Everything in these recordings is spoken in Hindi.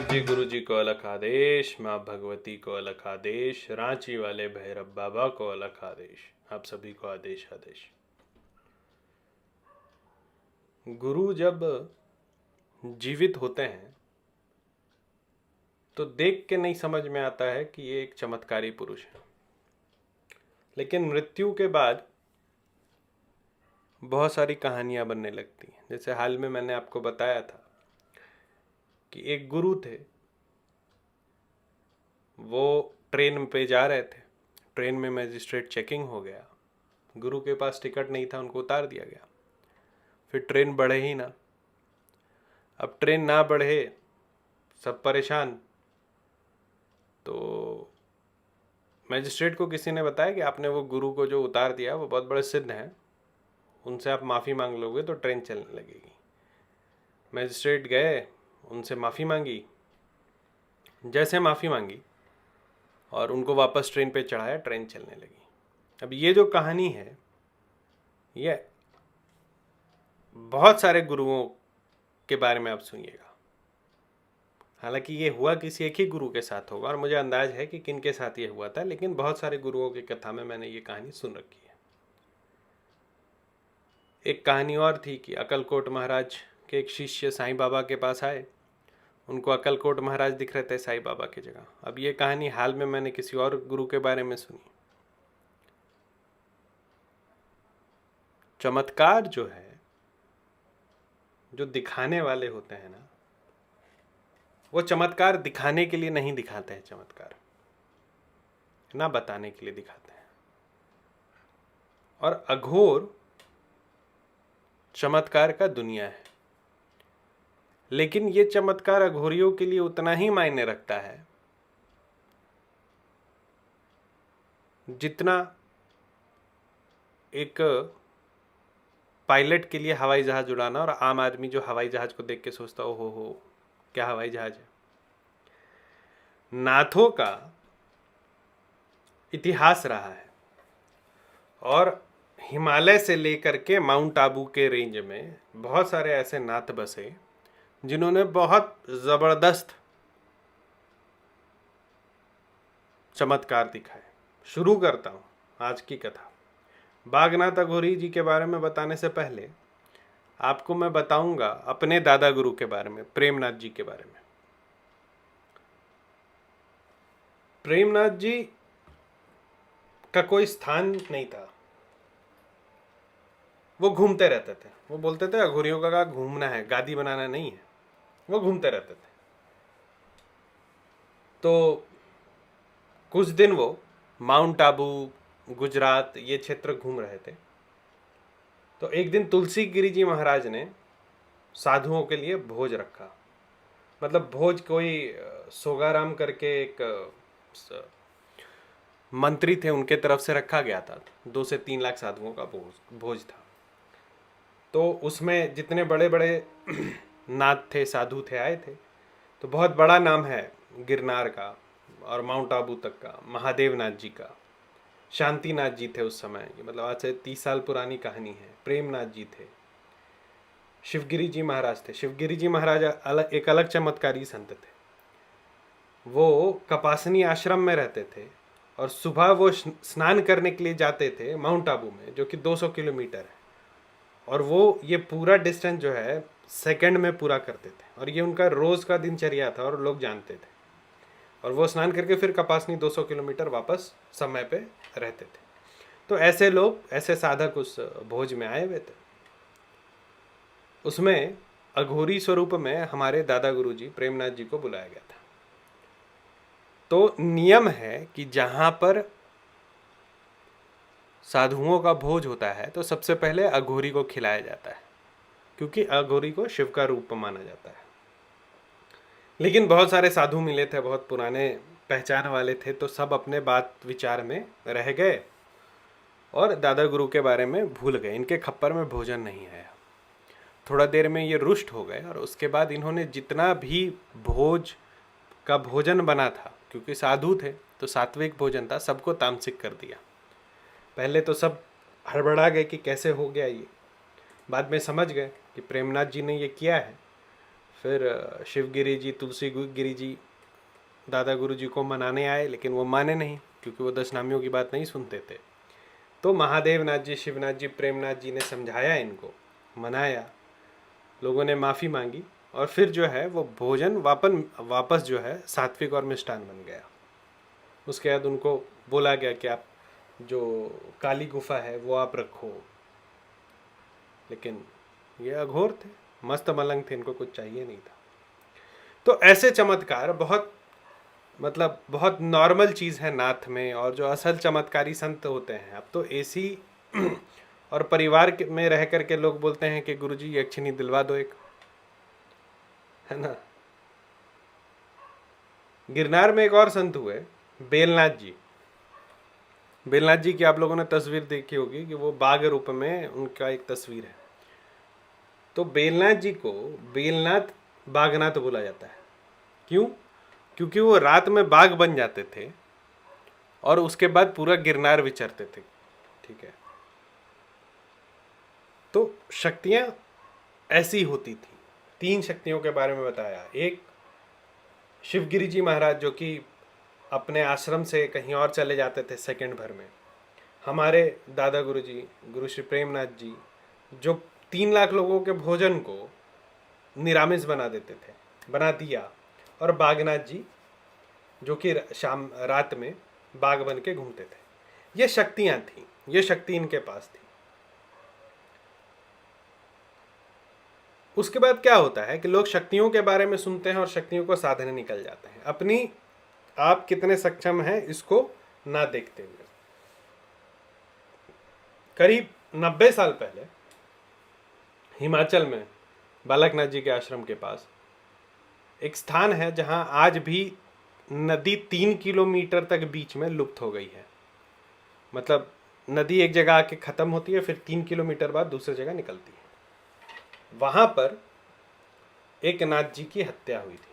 प्रेमनाथ जी गुरु जी को अलग आदेश, माँ भगवती को अलग आदेश, रांची वाले भैरव बाबा को अलग आदेश। आप सभी को आदेश आदेश। गुरु जब जीवित होते हैं तो देख के नहीं समझ में आता है कि ये एक चमत्कारी पुरुष है, लेकिन मृत्यु के बाद बहुत सारी कहानियां बनने लगती हैं। जैसे हाल में मैंने आपको बताया था कि एक गुरु थे, वो ट्रेन पे जा रहे थे। ट्रेन में मजिस्ट्रेट चेकिंग हो गया, गुरु के पास टिकट नहीं था, उनको उतार दिया गया। फिर ट्रेन बढ़े ही ना। अब ट्रेन ना बढ़े, सब परेशान। तो मजिस्ट्रेट को किसी ने बताया कि आपने वो गुरु को जो उतार दिया वो बहुत बड़े सिद्ध हैं, उनसे आप माफ़ी मांग लोगे तो ट्रेन चलने लगेगी। मजिस्ट्रेट गए, उनसे माफ़ी मांगी। जैसे माफ़ी मांगी और उनको वापस ट्रेन पे चढ़ाया, ट्रेन चलने लगी। अब ये जो कहानी है, ये बहुत सारे गुरुओं के बारे में आप सुनिएगा। हालांकि ये हुआ किसी एक ही गुरु के साथ होगा और मुझे अंदाज है कि किन के साथ ये हुआ था, लेकिन बहुत सारे गुरुओं की कथा में मैंने ये कहानी सुन रखी है। एक कहानी और थी कि अक्कलकोट महाराज के एक शिष्य साईं बाबा के पास आए। उनको अक्कलकोट महाराज दिख रहे थे साईं बाबा की जगह। अब ये कहानी हाल में मैंने किसी और गुरु के बारे में सुनी। चमत्कार जो है, जो दिखाने वाले होते हैं ना, वो चमत्कार दिखाने के लिए नहीं दिखाते हैं, चमत्कार ना बताने के लिए दिखाते हैं। और अघोर चमत्कार का दुनिया है, लेकिन ये चमत्कार अघोरियों के लिए उतना ही मायने रखता है जितना एक पायलट के लिए हवाई जहाज उड़ाना और आम आदमी जो हवाई जहाज को देख के सोचता हो क्या हवाई जहाज है। नाथों का इतिहास रहा है और हिमालय से लेकर के माउंट आबू के रेंज में बहुत सारे ऐसे नाथ बसे जिन्होंने बहुत जबरदस्त चमत्कार दिखाए। शुरू करता हूं आज की कथा। बागनाथ अघोरी जी के बारे में बताने से पहले आपको मैं बताऊंगा अपने दादा गुरु के बारे में, प्रेमनाथ जी के बारे में। प्रेमनाथ जी का कोई स्थान नहीं था, वो घूमते रहते थे। वो बोलते थे अघोरियों का घूमना है, गादी बनाना नहीं है। वो घूमते रहते थे। तो कुछ दिन वो माउंट आबू, गुजरात, ये क्षेत्र घूम रहे थे। तो एक दिन तुलसी गिरी जी महाराज ने साधुओं के लिए भोज रखा। मतलब भोज कोई सोगाराम करके एक मंत्री थे, उनके तरफ से रखा गया था। 2 से 3 लाख साधुओं का भोज था। तो उसमें जितने बड़े बड़े नाथ थे, साधु थे, आए थे। तो बहुत बड़ा नाम है गिरनार का और माउंट आबू तक का, महादेव नाथ जी का। शांतिनाथ जी थे उस समय, मतलब आज से 30 साल पुरानी कहानी है। प्रेमनाथ जी थे। शिवगिरी जी महाराज थे। शिवगिरी जी महाराज एक अलग चमत्कारी संत थे। वो कपासनी आश्रम में रहते थे और सुबह वो स्नान करने के लिए जाते थे माउंट आबू में, जो कि 200 किलोमीटर है। और वो ये पूरा डिस्टेंस जो है सेकंड में पूरा करते थे और ये उनका रोज़ का दिनचर्या था और लोग जानते थे। और वो स्नान करके फिर कपासनी 200 किलोमीटर वापस समय पे रहते थे। तो ऐसे लोग, ऐसे साधक उस भोज में आए हुए थे। उसमें अघोरी स्वरूप में हमारे दादा गुरु जी प्रेमनाथ जी को बुलाया गया था। तो नियम है कि जहाँ पर साधुओं का भोज होता है तो सबसे पहले अघोरी को खिलाया जाता है, क्योंकि अघोरी को शिव का रूप माना जाता है। लेकिन बहुत सारे साधु मिले थे, बहुत पुराने पहचान वाले थे, तो सब अपने बात विचार में रह गए और दादा गुरु के बारे में भूल गए। इनके खप्पर में भोजन नहीं आया। थोड़ा देर में ये रुष्ट हो गए और उसके बाद इन्होंने जितना भी भोज का भोजन बना था, क्योंकि साधु थे तो सात्विक भोजन था, सबको तामसिक कर दिया। पहले तो सब हड़बड़ा गए कि कैसे हो गया ये। बाद में समझ गए कि प्रेमनाथ जी ने ये किया है। फिर शिवगिरी जी, तुलसी गिरी जी दादा गुरु जी को मनाने आए, लेकिन वो माने नहीं क्योंकि वो दशनामियों की बात नहीं सुनते थे। तो महादेव नाथ जी, शिवनाथ जी, प्रेमनाथ जी ने समझाया इनको, मनाया, लोगों ने माफ़ी मांगी, और फिर जो है वो भोजन वापस जो है सात्विक और मिष्ठान बन गया। उसके बाद उनको बोला गया कि आप जो काली गुफा है वो आप रखो, लेकिन ये अघोर थे, मस्त मलंग थे, इनको कुछ चाहिए नहीं था। तो ऐसे चमत्कार बहुत, मतलब बहुत नॉर्मल चीज़ है नाथ में। और जो असल चमत्कारी संत होते हैं, अब तो एसी और परिवार में रह करके लोग बोलते हैं कि गुरुजी यक्षिणी दिलवा दो एक, है ना। गिरनार में एक और संत हुए, बेलनाथ जी। बेलनाथ जी की आप लोगों ने तस्वीर देखी होगी कि वो बाघ रूप में उनका एक तस्वीर है। तो बेलनाथ जी को बेलनाथ बाघनाथ बोला जाता है। क्यों? क्योंकि वो रात में बाघ बन जाते थे और उसके बाद पूरा गिरनार विचरते थे। ठीक है, तो शक्तियां ऐसी होती थी। 3 शक्तियों के बारे में बताया। एक, शिवगिरी जी महाराज जो कि अपने आश्रम से कहीं और चले जाते थे सेकंड भर में। हमारे दादा गुरु जी, गुरु श्री प्रेमनाथ जी, जो 3 लाख लोगों के भोजन को निरामिष बना देते थे, बना दिया। और बागनाथ जी जो कि शाम रात में बाघ बन के घूमते थे। ये शक्तियां थी, ये शक्ति इनके पास थी। उसके बाद क्या होता है कि लोग शक्तियों के बारे में सुनते हैं और शक्तियों को साधने निकल जाते हैं, अपनी आप कितने सक्षम हैं इसको ना देखते हुए। करीब 90 साल पहले हिमाचल में बालकनाथ जी के आश्रम के पास एक स्थान है जहां आज भी नदी 3 किलोमीटर तक बीच में लुप्त हो गई है। मतलब नदी एक जगह आके खत्म होती है, फिर 3 किलोमीटर बाद दूसरी जगह निकलती है। वहां पर एक नाथ जी की हत्या हुई थी।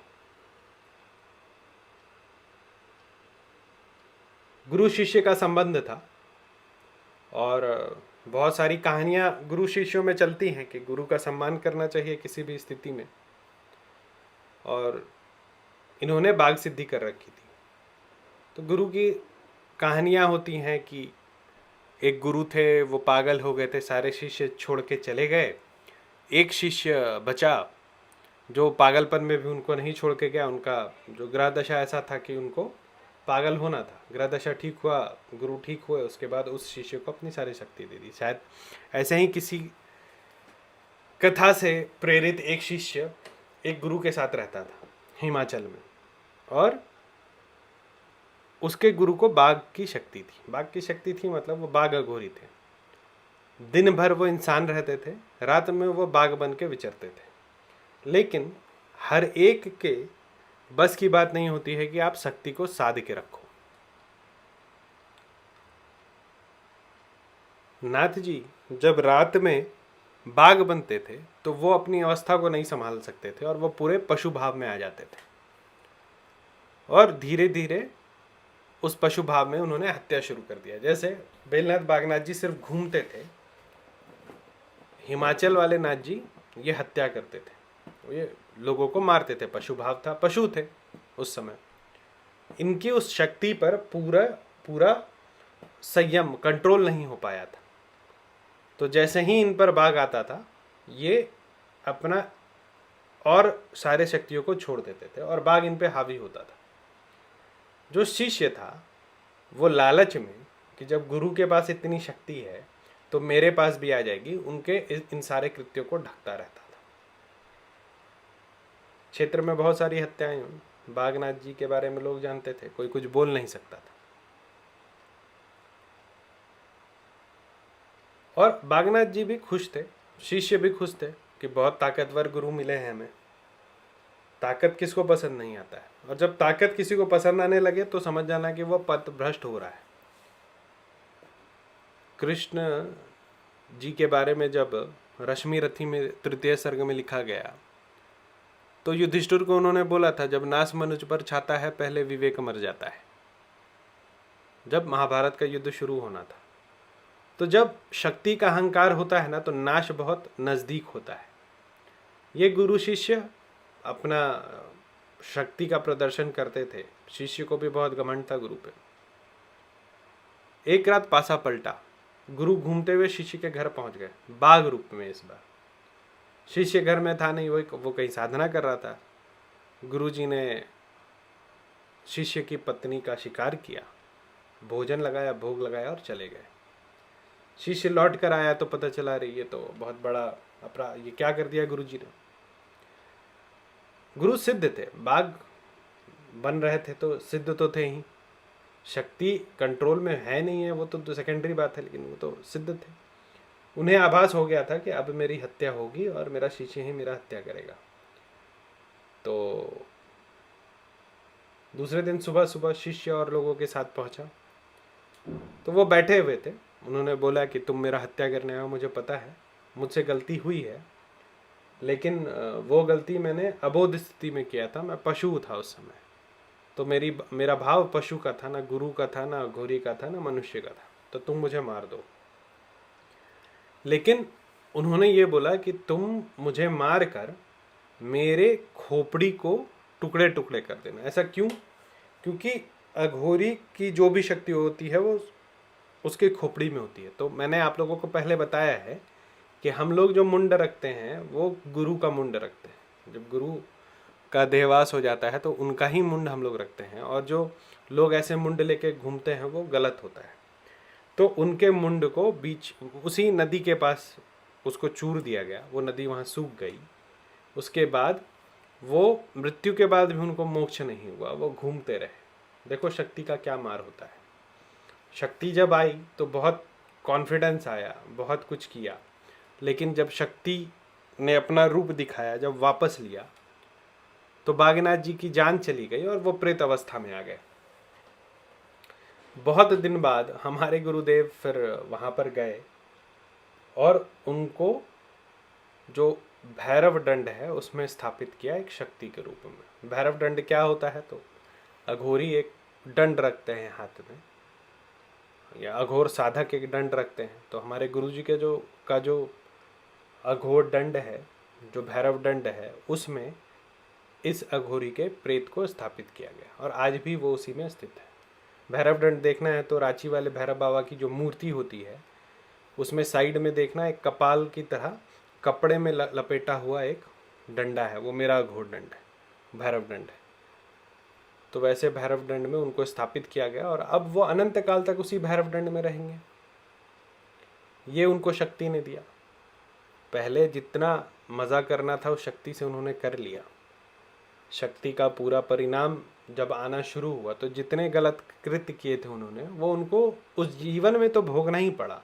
गुरु शिष्य का संबंध था और बहुत सारी कहानियां गुरु शिष्यों में चलती हैं कि गुरु का सम्मान करना चाहिए किसी भी स्थिति में, और इन्होंने बाघ सिद्धि कर रखी थी। तो गुरु की कहानियां होती हैं कि एक गुरु थे, वो पागल हो गए थे, सारे शिष्य छोड़ के चले गए। एक शिष्य बचा जो पागलपन में भी उनको नहीं छोड़ के गया। उनका जो ग्रह दशा ऐसा था कि उनको पागल होना था, ग्रह दशा ठीक हुआ, गुरु ठीक हुए, उसके बाद उस शिष्य को अपनी सारी शक्ति दे दी। शायद ऐसे ही किसी कथा से प्रेरित एक शिष्य एक गुरु के साथ रहता था हिमाचल में, और उसके गुरु को बाघ की शक्ति थी। बाघ की शक्ति थी मतलब वो बाघ अघोरी थे। दिन भर वो इंसान रहते थे, रात में वो बाघ बन के विचरते थे। लेकिन हर एक के बस की बात नहीं होती है कि आप शक्ति को साध के रखो। नाथ जी जब रात में बाघ बनते थे तो वो अपनी अवस्था को नहीं संभाल सकते थे और वो पूरे पशु भाव में आ जाते थे, और धीरे धीरे उस पशु भाव में उन्होंने हत्या शुरू कर दिया। जैसे बेलनाथ बागनाथ जी सिर्फ घूमते थे, हिमाचल वाले नाथ जी ये हत्या करते थे, ये लोगों को मारते थे। पशु भाव था, पशु थे उस समय। इनकी उस शक्ति पर पूरा पूरा संयम, कंट्रोल नहीं हो पाया था। तो जैसे ही इन पर बाघ आता था, ये अपना और सारे शक्तियों को छोड़ देते थे और बाघ इन पे हावी होता था। जो शिष्य था वो लालच में कि जब गुरु के पास इतनी शक्ति है तो मेरे पास भी आ जाएगी, उनके इन सारे कृत्यों को ढकता रहता था। क्षेत्र में बहुत सारी हत्याएं हुई। बागनाथ जी के बारे में लोग जानते थे, कोई कुछ बोल नहीं सकता था। और बागनाथ जी भी खुश थे, शिष्य भी खुश थे कि बहुत ताकतवर गुरु मिले हैं हमें। ताकत किसको पसंद नहीं आता है, और जब ताकत किसी को पसंद आने लगे तो समझ जाना कि वह पथ भ्रष्ट हो रहा है। कृष्ण जी के बारे में जब रश्मि रथी में 3 सर्ग में लिखा गया तो युधिष्ठिर को उन्होंने बोला था, जब नाश मनुज पर छाता है पहले विवेक मर जाता है। जब महाभारत का युद्ध शुरू होना था, तो जब शक्ति का अहंकार होता है ना, तो नाश बहुत नजदीक होता है। ये गुरु शिष्य अपना शक्ति का प्रदर्शन करते थे। शिष्य को भी बहुत घमंड था गुरु पे। एक रात पासा पलटा, गुरु घूमते हुए शिष्य के घर पहुंच गए, बाघ रूप में। इस बार शिष्य घर में था नहीं, वो कहीं साधना कर रहा था। गुरुजी ने शिष्य की पत्नी का शिकार किया, भोजन लगाया, भोग लगाया और चले गए। शिष्य लौट कर आया तो पता चला रही ये तो बहुत बड़ा अपराध, ये क्या कर दिया गुरुजी ने। गुरु सिद्ध थे, बाघ बन रहे थे तो सिद्ध तो थे ही। शक्ति कंट्रोल में है नहीं है वो तो सेकेंडरी बात है, लेकिन वो तो सिद्ध थे। उन्हें आभास हो गया था कि अब मेरी हत्या होगी और मेरा शिष्य ही मेरा हत्या करेगा। तो दूसरे दिन सुबह सुबह शिष्य और लोगों के साथ पहुंचा तो वो बैठे हुए थे। उन्होंने बोला कि तुम मेरा हत्या करने आए हो, मुझे पता है, मुझसे गलती हुई है, लेकिन वो गलती मैंने अबोध स्थिति में किया था, मैं पशु था उस समय। तो मेरा भाव पशु का था, ना गुरु का था, ना अघोरी का था, ना मनुष्य का था, तो तुम मुझे मार दो। लेकिन उन्होंने ये बोला कि तुम मुझे मार कर मेरे खोपड़ी को टुकड़े टुकड़े कर देना। ऐसा क्यों? क्योंकि अघोरी की जो भी शक्ति होती है वो उसके खोपड़ी में होती है। तो मैंने आप लोगों को पहले बताया है कि हम लोग जो मुंड रखते हैं वो गुरु का मुंड रखते हैं। जब गुरु का देहवास हो जाता है तो उनका ही मुंड हम लोग रखते हैं, और जो लोग ऐसे मुंड लेके घूमते हैं वो गलत होता है। तो उनके मुंड को बीच उसी नदी के पास उसको चूर दिया गया, वो नदी वहाँ सूख गई। उसके बाद वो मृत्यु के बाद भी उनको मोक्ष नहीं हुआ, वो घूमते रहे। देखो शक्ति का क्या मार होता है। शक्ति जब आई तो बहुत कॉन्फिडेंस आया, बहुत कुछ किया, लेकिन जब शक्ति ने अपना रूप दिखाया, जब वापस लिया, तो बागनाथ जी की जान चली गई और वो प्रेत अवस्था में आ गए। बहुत दिन बाद हमारे गुरुदेव फिर वहाँ पर गए और उनको जो भैरव दंड है उसमें स्थापित किया एक शक्ति के रूप में। भैरव दंड क्या होता है? तो अघोरी एक दंड रखते हैं हाथ में, या अघोर साधक एक दंड रखते हैं। तो हमारे गुरुजी के जो अघोर दंड है, जो भैरव दंड है, उसमें इस अघोरी के प्रेत को स्थापित किया गया और आज भी वो उसी में स्थित है। भैरव दंड देखना है तो रांची वाले भैरव बाबा की जो मूर्ति होती है उसमें साइड में देखना एक कपाल की तरह कपड़े में लपेटा हुआ एक डंडा है, वो मेरा अघोर दंड है, भैरव दंड है। तो वैसे भैरव दंड में उनको स्थापित किया गया और अब वो अनंत काल तक उसी भैरव दंड में रहेंगे। ये उनको शक्ति ने दिया। पहले जितना मज़ा करना था उस शक्ति से उन्होंने कर लिया। शक्ति का पूरा परिणाम जब आना शुरू हुआ तो जितने गलत कृत्य किए थे उन्होंने, वो उनको उस जीवन में तो भोगना ही पड़ा।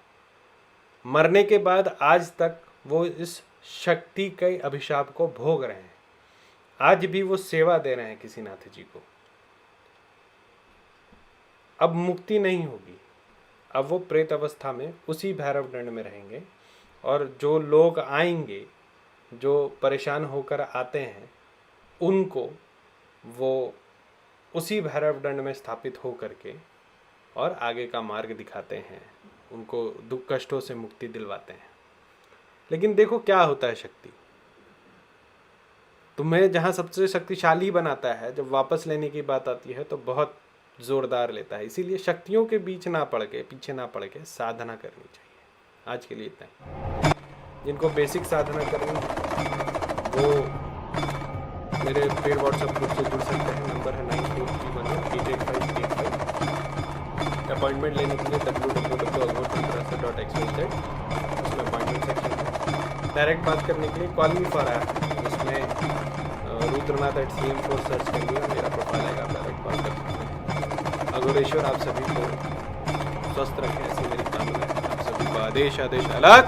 मरने के बाद आज तक वो इस शक्ति के अभिशाप को भोग रहे हैं। आज भी वो सेवा दे रहे हैं किसी नाथ जी को। अब मुक्ति नहीं होगी, अब वो प्रेत अवस्था में उसी भैरव दंड में रहेंगे। और जो लोग आएंगे, जो परेशान होकर आते हैं, उनको वो उसी भैरव दंड में स्थापित हो करके और आगे का मार्ग दिखाते हैं, उनको दुख कष्टों से मुक्ति दिलवाते हैं। लेकिन देखो क्या होता है, शक्ति तुम्हें जहाँ सबसे शक्तिशाली बनाता है, जब वापस लेने की बात आती है तो बहुत जोरदार लेता है। इसीलिए शक्तियों के बीच ना पड़ के, पीछे ना पड़ के साधना करनी चाहिए। आज के लिए इतना ही। जिनको बेसिक साधना करनी वो मेरे पेड व्हाट्सएप ग्रुप से जुड़ सकते हैं। नंबर है 9431885585। अपॉइंटमेंट लेने के लिए www.aghoortantrastra.xyz, उसमें अपॉइंटमेंट सेक्शन है। डायरेक्ट बात करने के लिए कॉल मी फॉर ऐप, उसमें रुद्रनाथ@cm4 सर्च करिए, मेरा प्रोफाइल आएगा, डायरेक्ट कॉल कर सकते हैं। अघोरेश्वर आप सभी को स्वस्थ रखें, ऐसी मेरी कामना है। आप सभी को आदेश अलग।